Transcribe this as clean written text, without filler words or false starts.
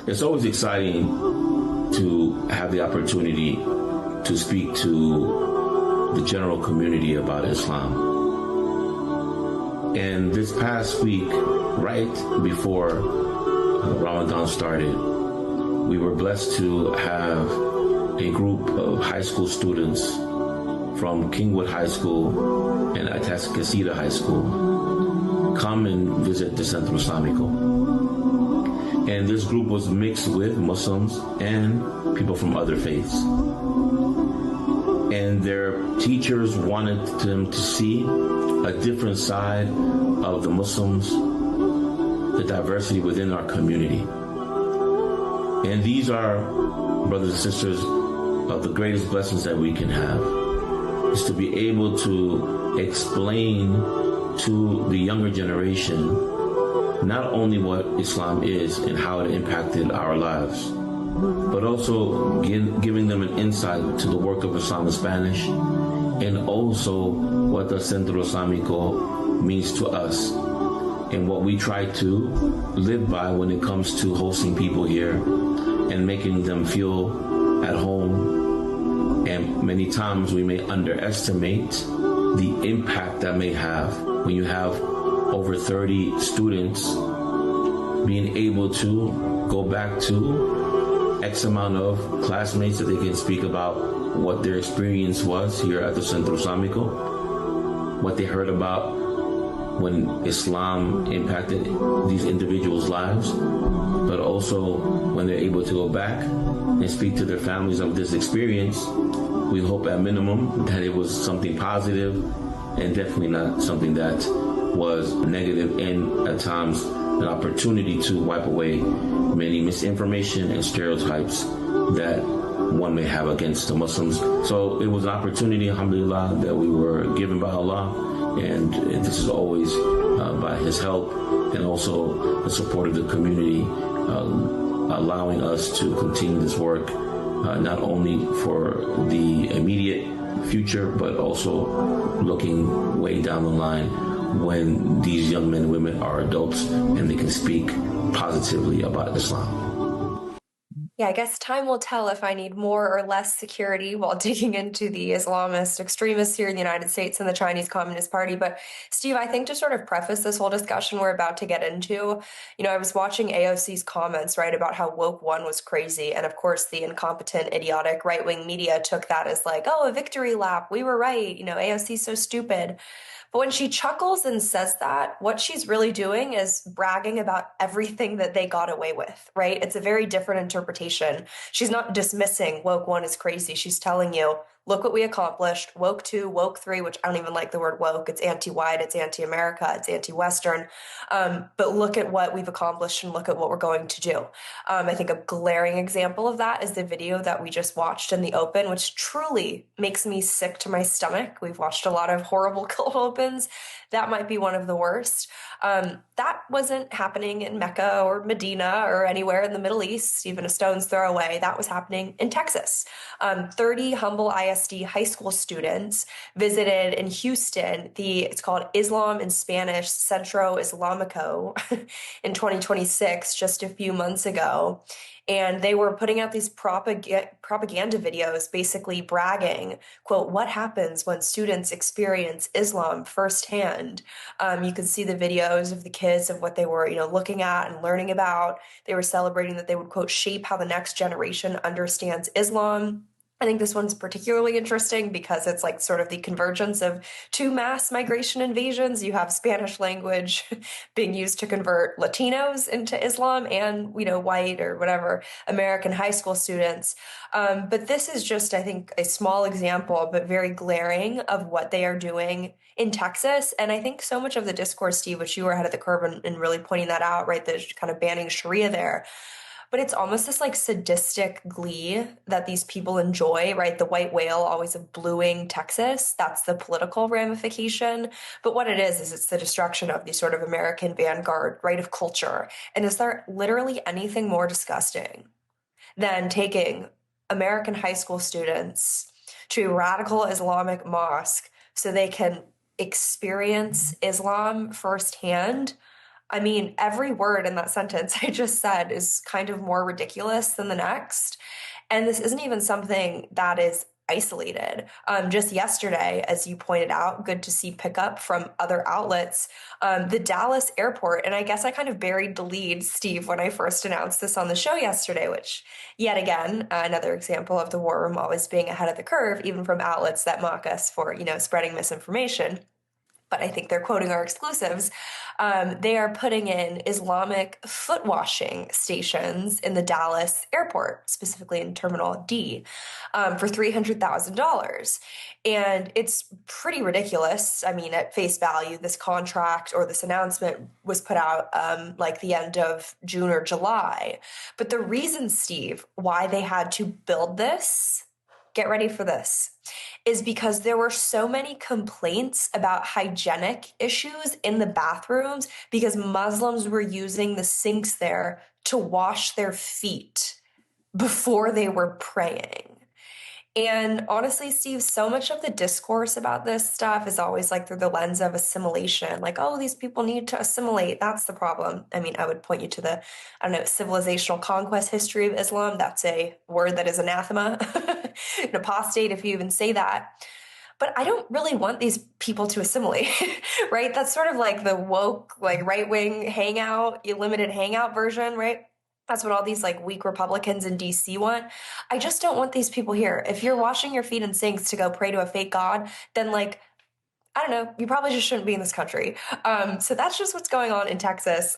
It's always exciting to have the opportunity to speak to the general community about Islam. And this past week, right before Ramadan started, we were blessed to have a group of high school students from Kingwood High School and Atascocita High School come and visit the Centro Islamico. And this group was mixed with Muslims and people from other faiths. And their teachers wanted them to see a different side of the Muslims, the diversity within our community. And these are, brothers and sisters, of the greatest blessings that we can have, is to be able to explain to the younger generation not only what Islam is and how it impacted our lives, but also giving them an insight to the work of Islam in Spanish, and also what the Centro Islamico means to us and what we try to live by when it comes to hosting people here and making them feel at home. And many times we may underestimate the impact that may have when you have over 30 students being able to go back to X amount of classmates that they can speak about what their experience was here at the Centro Islamico, what they heard about when Islam impacted these individuals' lives, but also when they're able to go back and speak to their families of this experience. We hope at minimum that it was something positive and definitely not something that was negative and at times an opportunity to wipe away many misinformation and stereotypes that one may have against the Muslims. So it was an opportunity, alhamdulillah, that we were given by Allah, and this is always by His help and also the support of the community, allowing us to continue this work, not only for the immediate future, but also looking way down the line when these young men and women are adults and they can speak positively about Islam. Yeah, I guess time will tell if I need more or less security while digging into the Islamist extremists here in the United States and the Chinese Communist Party. But Steve, I think to sort of preface this whole discussion we're about to get into, I was watching AOC's comments, right, about how woke one was crazy. And of course, the incompetent, idiotic right-wing media took that as like, oh, a victory lap. We were right. AOC's so stupid. But when she chuckles and says that, what she's really doing is bragging about everything that they got away with, right? It's a very different interpretation. She's not dismissing woke one is crazy. She's telling you, look what we accomplished. Woke 2, woke 3, which I don't even like the word woke. It's anti-white, it's anti-America, it's anti-Western. But look at what we've accomplished and look at what we're going to do. I think a glaring example of that is the video that we just watched in the open, which truly makes me sick to my stomach. We've watched a lot of horrible cold opens. That might be one of the worst. That wasn't happening in Mecca or Medina or anywhere in the Middle East, even a stone's throw away. That was happening in Texas. 30 humble ISD high school students visited in Houston it's called Islam in Spanish, Centro Islamico in 2026, just a few months ago. And they were putting out these propaganda videos basically bragging, quote, what happens when students experience Islam firsthand. You could see the videos of the kids of what they were, looking at and learning about. They were celebrating that they would, quote, shape how the next generation understands Islam. I think this one's particularly interesting because it's like sort of the convergence of two mass migration invasions. You have Spanish language being used to convert Latinos into Islam and, white or whatever American high school students. But this is just, I think, a small example, but very glaring of what they are doing in Texas. And I think so much of the discourse, Steve, which you were ahead of the curve in really pointing that out, right? The kind of banning Sharia there. But it's almost this like sadistic glee that these people enjoy, right? The white whale always of bluing Texas. That's the political ramification. But what it is it's the destruction of the sort of American vanguard, right, of culture. And is there literally anything more disgusting than taking American high school students to a radical Islamic mosque so they can experience Islam firsthand? I mean, every word in that sentence I just said is kind of more ridiculous than the next. And this isn't even something that is isolated. Just yesterday, as you pointed out, good to see pickup from other outlets. The Dallas airport, and I guess I kind of buried the lead, Steve, when I first announced this on the show yesterday, which, yet again, another example of the war room always being ahead of the curve, even from outlets that mock us for, spreading misinformation, but I think they're quoting our exclusives. They are putting in Islamic foot washing stations in the Dallas airport, specifically in Terminal D, for $300,000. And it's pretty ridiculous. I mean, at face value, this contract or this announcement was put out like the end of June or July. But the reason, Steve, why they had to build this, get ready for this, is because there were so many complaints about hygienic issues in the bathrooms because Muslims were using the sinks there to wash their feet before they were praying. And honestly, Steve, so much of the discourse about this stuff is always like through the lens of assimilation. Like, oh, these people need to assimilate. That's the problem. I mean, I would point you to the, I don't know, civilizational conquest history of Islam. That's a word that is anathema, an apostate, if you even say that. But I don't really want these people to assimilate, right? That's sort of like the woke, like right wing hangout, limited hangout version, right? That's what all these like weak Republicans in DC want. I just don't want these people here. If you're washing your feet in sinks to go pray to a fake God, then like, I don't know, you probably just shouldn't be in this country. So that's just what's going on in Texas.